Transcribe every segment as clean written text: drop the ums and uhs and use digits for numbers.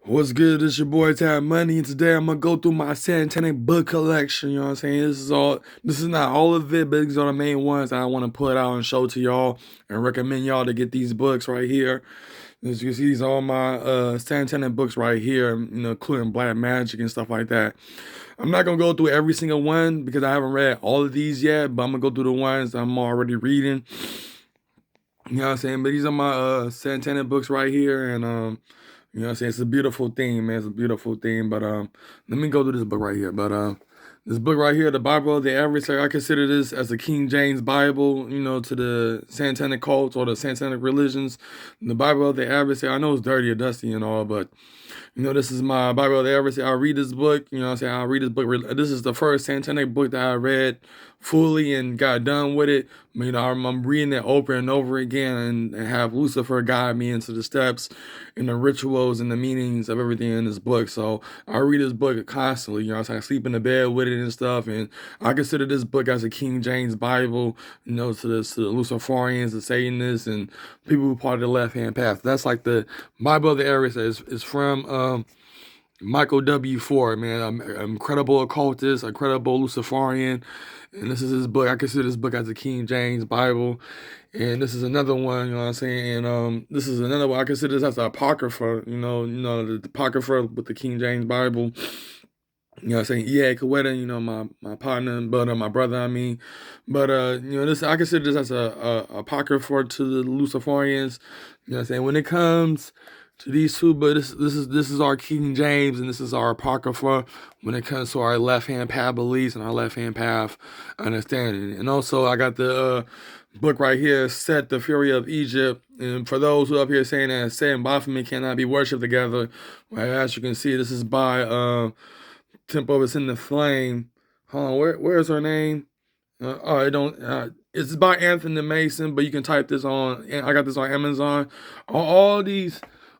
What's good? It's your boy Tab Money, and today I'm gonna go through my Satanic book collection. You know what I'm saying? This is not all of it, but these are the main ones that I want to put out and show to y'all and recommend y'all to get these books right here. As you can see, these are all my Satanic books right here, you know, including Black Magic and stuff like that. I'm not gonna go through every single one because I haven't read all of these yet, but I'm gonna go through the ones that I'm already reading. You know what I'm saying? But these are my Satanic books right here, and you know what I'm saying? It's a beautiful theme, man. It's a beautiful theme. But let me go through this book right here. But this book right here, the Bible of the Adversary, I consider this as a King James Bible, you know, to the Satanic cults or the Satanic religions. The Bible of the Adversary, I know it's dirty or dusty and all, but you know, this is my Bible of the Adversary. I read this book, you know what I'm saying? I read this book. This is the first Satanic book that I read fully and got done with it. You know, I'm reading it over and over again and have Lucifer guide me into the steps and the rituals and the meanings of everything in this book. So I read this book constantly, you know what I'm saying? I sleep in the bed with it and stuff. And I consider this book as a King James Bible, you know, to the Luciferians, the Satanists, and people who part of the left-hand path. That's like the Bible of the Adversary is from Michael W. Ford, man, an incredible occultist, incredible Luciferian, and this is his book. I consider this book as a King James Bible, and this is another one, you know what I'm saying? And this is another one. I consider this as a apocrypha, the apocrypha with the King James Bible. You know what I'm saying? Yeah, Kaweta, you know, my partner, but my brother, I mean. But you know, this I consider this as a apocrypha to the Luciferians. You know what I'm saying? When it comes to these two, but this is our King James and this is our apocrypha when it comes to our left hand path beliefs and our left hand path understanding. And also I got the book right here, Set the Fury of Egypt. And for those who up here saying that Set and Baphomet cannot be worshipped together, well, as you can see, this is by Temple is in the Flame. Hold on, where's her name? Oh, I don't. It's by Anthony Mason, but you can type this on. I got this on Amazon.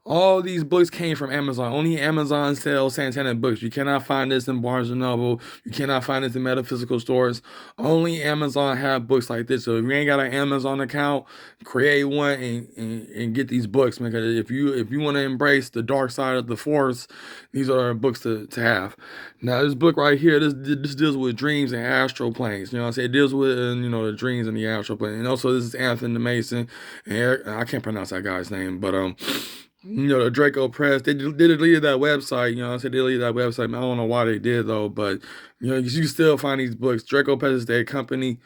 All these books came from Amazon. Only Amazon sells Satanic books. You cannot find this in Barnes and Noble. You cannot find this in metaphysical stores. Only Amazon have books like this. So if you ain't got an Amazon account, create one and get these books, man. Because if you want to embrace the dark side of the force, these are books to have. Now this book right here, this deals with dreams and astral planes. You know what I'm saying? It deals with the dreams and the astral plane. And also this is Anthony Mason, and I can't pronounce that guy's name, but you know, the Draco Press, they deleted that website, you know what I'm saying? They deleted that website. I don't know why they did, though, but, you know, you still find these books. Draco Press is their company,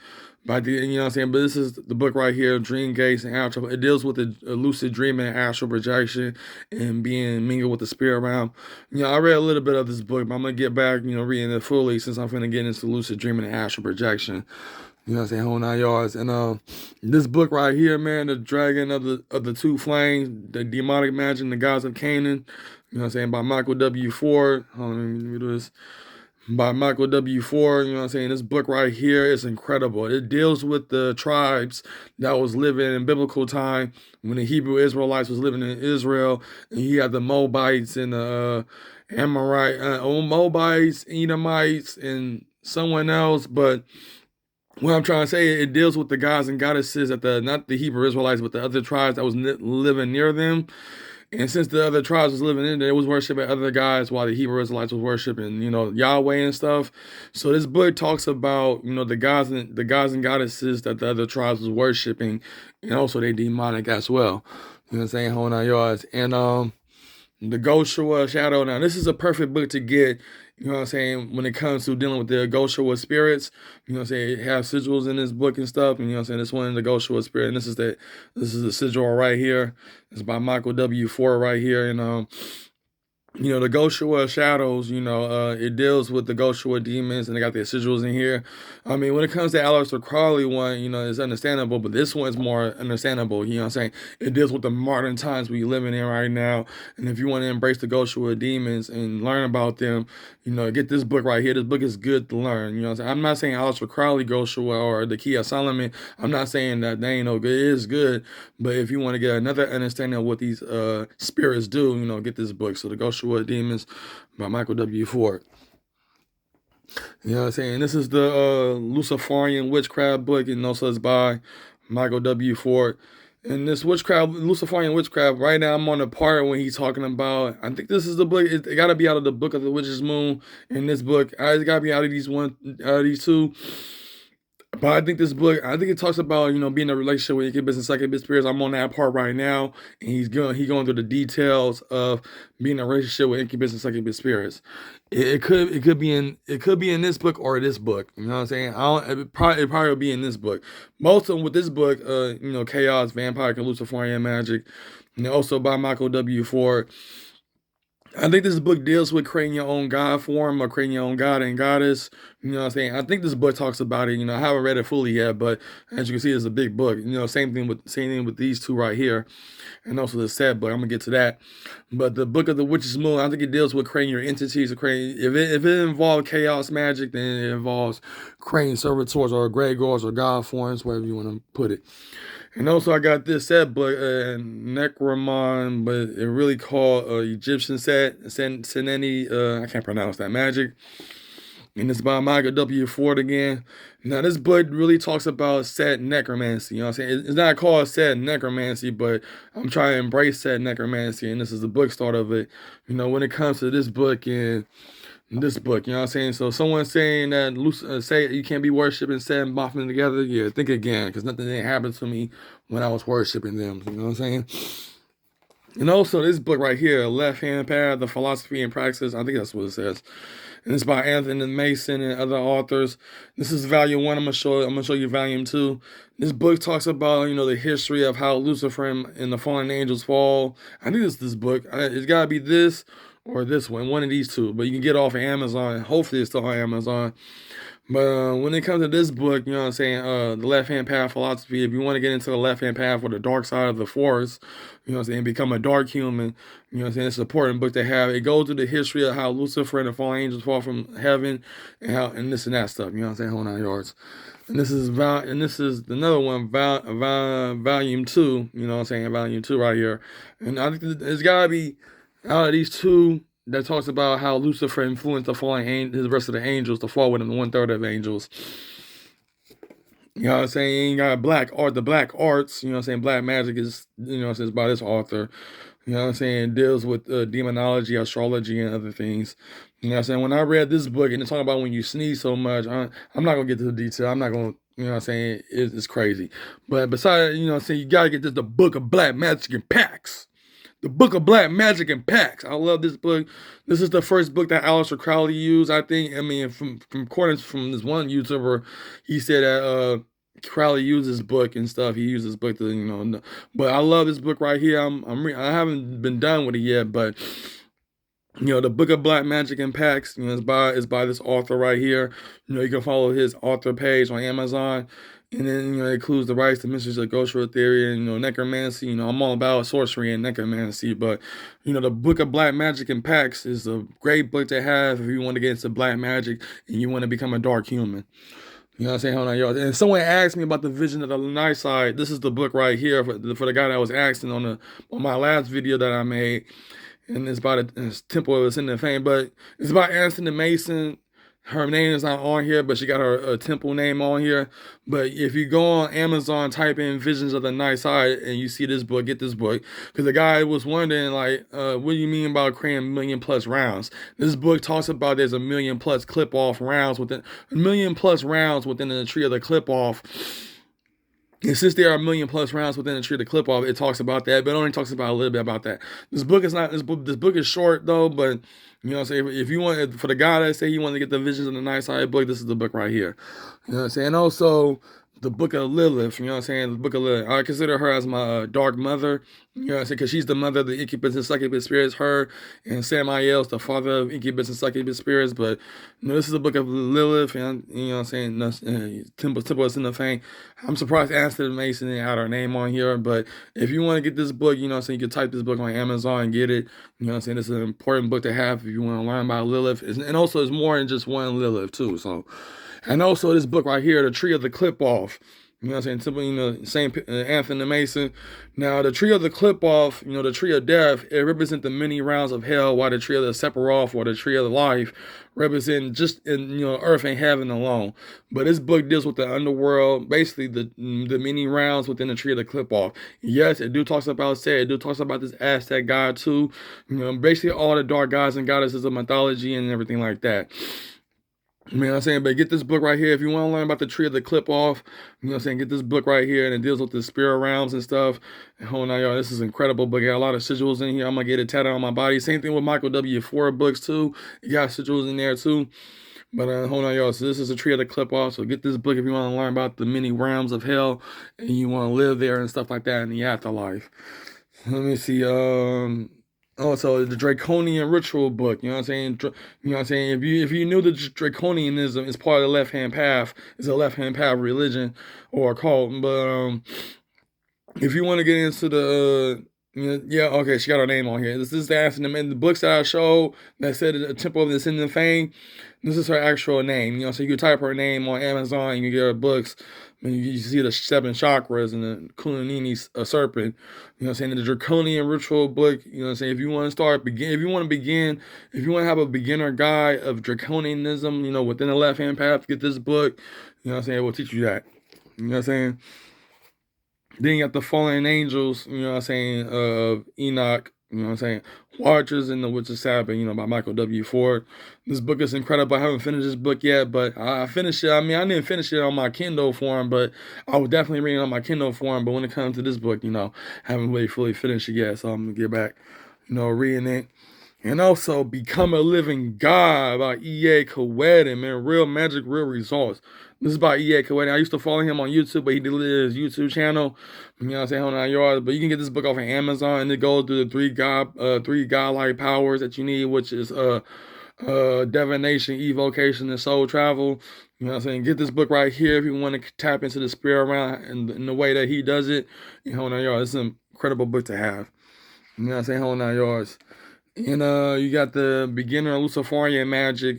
you know what I'm saying? But this is the book right here, Dream Gates and Astral. It deals with the lucid dreaming and astral projection and being mingled with the spirit realm. You know, I read a little bit of this book, but I'm going to get back, you know, reading it fully since I'm going to get into lucid dreaming and astral projection. You know what I'm saying? Whole 9 yards. And this book right here, man, the Dragon of the Two Flames, the Demonic Magic, the Gods of Canaan. You know what I'm saying? By Michael W. Ford. Hold on, let me do this. By Michael W. Ford. You know what I'm saying? This book right here is incredible. It deals with the tribes that was living in biblical time when the Hebrew Israelites was living in Israel. And you had the Moabites and the Moabites, Edomites, and someone else, but what I'm trying to say, it deals with the gods and goddesses that not the Hebrew Israelites, but the other tribes that was living near them. And since the other tribes was living in there, it was worshiping other gods while the Hebrew Israelites was worshiping, you know, Yahweh and stuff. So this book talks about, you know, the gods and goddesses that the other tribes was worshiping, and also they demonic as well. You know what I'm saying? Whole 9 yards. And the Goshua Shadow. Now, this is a perfect book to get, you know what I'm saying, when it comes to dealing with the Goshua spirits. You know what I'm saying? It has sigils in this book and stuff. And you know what I'm saying? This one, the Goshua spirit. And this is the sigil right here. It's by Michael W. Ford right here. And you know, the Goshua shadows, you know, it deals with the Goshua demons, and they got their sigils in here. I mean, when it comes to Aleister Crowley one, you know, it's understandable, but this one's more understandable, you know what I'm saying? It deals with the modern times we living in right now, and if you want to embrace the Goshua demons and learn about them, you know, get this book right here. This book is good to learn, you know what I'm saying? I'm not saying Aleister Crowley Goshua or the Key of Solomon. I'm not saying that they ain't no good. It is good, but if you want to get another understanding of what these spirits do, you know, get this book. So the Goshua Demons by Michael W. Ford. You know what I'm saying? This is the Luciferian Witchcraft book, and also it's by Michael W. Ford. And this witchcraft, Luciferian Witchcraft, right now I'm on the part when he's talking about, I think this is the book, it got to be out of the Book of the Witch's Moon. In this book, it's got to be out of these two. But I think this book, I think it talks about, being in a relationship with incubus and succubus spirits. I'm on that part right now, and he going through the details of being in a relationship with incubus and succubus spirits. It could be in this book or this book. You know what I'm saying? It probably will be in this book. Most of them with this book, Chaos, Vampire, and Luciferian Magic, and also by Michael W. Ford. I think this book deals with creating your own God form or creating your own God and goddess. You know what I'm saying? I think this book talks about it. I haven't read it fully yet, but as you can see, it's a big book. Same thing with these two right here, and also the set book. I'm gonna get to that. But the Book of the Witch's Moon, I think it deals with creating your entities, or creating. If it involves chaos magic, then it involves creating servitors or gregors or God forms, wherever you want to put it. And also I got this set book, Necromon, but it really called Egyptian set, Seneni, I can't pronounce that magic. And it's by Michael W. Ford again. Now this book really talks about set necromancy. You know what I'm saying? It's not called set necromancy, but I'm trying to embrace set necromancy, and this is the book start of it. When it comes to this book and this book, you know what I'm saying? So someone saying that say you can't be worshiping Set and Baphomet together, yeah, think again, because nothing didn't happen to me when I was worshiping them. You know what I'm saying? And also this book right here, Left Hand Path, The Philosophy and Praxis, I think that's what it says. And it's by Anthony Mason and other authors. This is volume 1. I'm gonna show you volume 2. This book talks about the history of how Lucifer and the fallen angels fall. I think it's this book. It's gotta be this or this one of these two. But you can get it off of Amazon. Hopefully it's still on Amazon. But when it comes to this book, you know what I'm saying, the left-hand path philosophy, if you want to get into the left-hand path or the dark side of the force, you know what I'm saying, become a dark human, you know what I'm saying, it's an important book to have. It goes through the history of how Lucifer and the fallen angels fall from heaven and this and that stuff, you know what I'm saying, whole 9 yards. And this is another one, volume 2, you know what I'm saying, volume 2 right here. And I think it's got to be out of these two that talks about how Lucifer influenced the the rest of the angels to fall within the 1/3 of angels. You know what I'm saying? You got the black arts, you know what I'm saying? Black magic is, you know what I'm saying, by this author. You know what I'm saying? It deals with demonology, astrology, and other things. You know what I'm saying? When I read this book, and it's talking about when you sneeze so much, I'm not going to get to the detail. I'm not going to, you know what I'm saying? It's crazy. But besides, you know what I'm saying, you got to get the Book of Black Magic and Pacts. The Book of Black Magic and Pacts. I love this book. This is the first book that Aleister Crowley used, I think. I mean, from according from this one YouTuber, he said that Crowley used this book and stuff. He used this book to, but I love this book right here. I haven't been done with it yet, but the Book of Black Magic and Pacts, is by this author right here. You can follow his author page on Amazon. And then, it includes the rites, the mysteries of ghost theory, and, necromancy. I'm all about sorcery and necromancy. But, the Book of Black Magic and Pacts is a great book to have if you want to get into black magic and you want to become a dark human. You know what I'm saying? Hold on, y'all. And someone asked me about the Vision of the Night Side. This is the book right here for the guy that was asking on my last video that I made. And it's about a temple of Ascendant Fame. But it's about Anthony Mason. Her name is not on here, but she got her temple name on here. But if you go on Amazon, type in Visions of the Night Side, and you see this book, get this book. Because the guy was wondering, what do you mean about creating 1,000,000+ rounds? This book talks about there's 1,000,000+ clip-off rounds within 1,000,000+ rounds within the tree of the clip-off. And since there are 1,000,000+ rounds within the tree of the clip-off, it talks about that, but it only talks about a little bit about that. This book is short though, but you know what I'm saying? If you want, for the guy that say he wanted to get the Visions of the Night Side book, this is the book right here. You know what I'm saying? And also the Book of Lilith, you know what I'm saying? The Book of Lilith. I consider her as my dark mother, you know what I'm saying? Because she's the mother of the incubus and succubus spirits, her and Samael's the father of incubus and succubus spirits. But this is the Book of Lilith, and you know what I'm saying? Temple of Ascendant Fame. I'm surprised Anthony Mason didn't have her name on here, but if you want to get this book, you know what I'm saying, you can type this book on Amazon and get it. You know what I'm saying? This is an important book to have if you want to learn about Lilith. And also, it's more than just one Lilith, too. So, and also this book right here, The Tree of the Clip-Off. You know what I'm saying? Typically, same Anthony Mason. Now, the tree of the clip off, the tree of death, it represents the many rounds of hell, while the tree of the Sephiroth or the tree of the life represent just in earth and heaven alone. But this book deals with the underworld, basically the many rounds within the tree of the clip off. Yes, it do talks about this Aztec god too. Basically all the dark gods and goddesses of mythology and everything like that. You know what I'm saying? But get this book right here. If you want to learn about the tree of the clip off, you know what I'm saying? Get this book right here, and it deals with the spirit realms and stuff. And hold on, y'all. This is incredible book. Got a lot of sigils in here. I'm going to get it tatted on my body. Same thing with Michael W. Ford books, too. You got sigils in there, too. But hold on, y'all. So this is the tree of the clip off. So get this book if you want to learn about the many realms of hell and you want to live there and stuff like that in the afterlife. Let me see. Also, the Draconian ritual book, you know what I'm saying? You know what I'm saying? If you knew that Draconianism is part of the left-hand path, it's a left-hand path religion or a cult. But if you want to get into the yeah, okay, she got her name on here. This is the answer. And the books that I showed that said a temple of the Ascending Fame, this is her actual name. So you can type her name on Amazon and you get her books. And you see the 7 chakras and the Kundalini serpent. You know what I'm saying? The Draconian ritual book. You know what I'm saying? If you want to if you want to have a beginner guide of Draconianism, within the left-hand path, get this book. You know what I'm saying? It will teach you that. You know what I'm saying? Then you got the fallen angels, you know what I'm saying, of Enoch, you know what I'm saying, Watchers in the Witch of Sabbath, by Michael W. Ford. This book is incredible. I haven't finished this book yet, but I finished it. I mean, I didn't finish it on my Kindle form, but I was definitely reading it on my Kindle form. But when it comes to this book, I haven't really fully finished it yet, so I'm going to get back, reading it. And also, Become a Living God by E.A. Kawedin, man. Real magic, real results. This is by E.A. Kawedin. I used to follow him on YouTube, but he deleted his YouTube channel. You know what I'm saying? Hold on, yards. But you can get this book off of Amazon, and it goes through the three godlike powers that you need, which is divination, evocation, and soul travel. You know what I'm saying? Get this book right here if you want to tap into the spirit realm in the way that he does it. Hold on, y'all. This is an incredible book to have. You know what I'm saying? Hold on, yards. And you got the Beginner Luciferian Magic,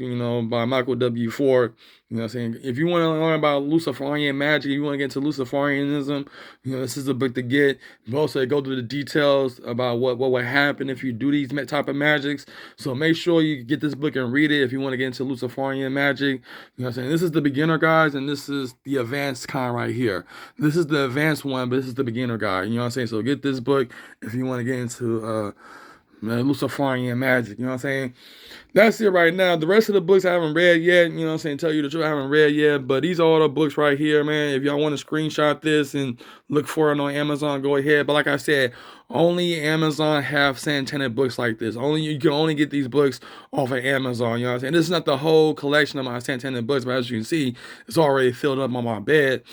by Michael W. Ford. You know what I'm saying? If you want to learn about Luciferian Magic, you want to get into Luciferianism, this is the book to get. But also go through the details about what would happen if you do these type of magics. So make sure you get this book and read it if you want to get into Luciferian Magic. You know what I'm saying? This is the beginner guys, and this is the advanced kind right here. This is the advanced one, but this is the beginner guide. You know what I'm saying? So get this book if you want to get into Luciferian Magic, you know what I'm saying? That's it right now. The rest of the books I haven't read yet, you know what I'm saying? Tell you the truth, I haven't read yet, but these are all the books right here, man. If y'all want to screenshot this and look for it on Amazon, go ahead. But like I said, only Amazon have satanic books like this. You can only get these books off of Amazon, you know what I'm saying? This is not the whole collection of my satanic books, but as you can see, it's already filled up on my bed.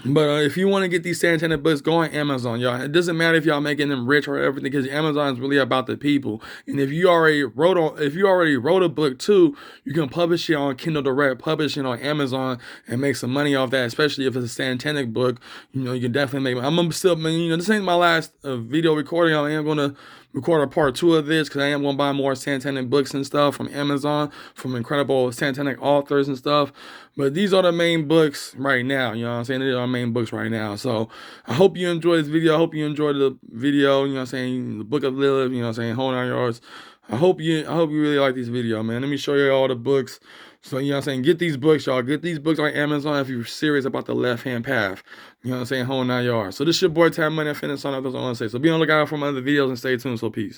But if you want to get these satanic books, go on Amazon, y'all. It doesn't matter if y'all making them rich or everything, because Amazon is really about the people. And if you already wrote a book too, you can publish it on Kindle Direct, publish it on Amazon, and make some money off that. Especially if it's a satanic book, you can definitely make. I'm still, this ain't my last video recording. I am gonna record a part 2 of this because I am gonna buy more satanic books and stuff from Amazon, from incredible satanic authors and stuff. But these are the main books right now, you know what I'm saying? These are our main books right now. So I hope you enjoyed this video. I hope you enjoyed the video, you know what I'm saying? The Book of Lilith, you know what I'm saying? Hold on yours. I hope you really like this video, man. Let me show you all the books. So, you know what I'm saying? Get these books, y'all. Get these books on Amazon if you're serious about the left-hand path. You know what I'm saying? Hold on yours. So this is your boy, Tab Money. I finished on that. That's all I want to say. So be on the lookout for my other videos and stay tuned. So peace.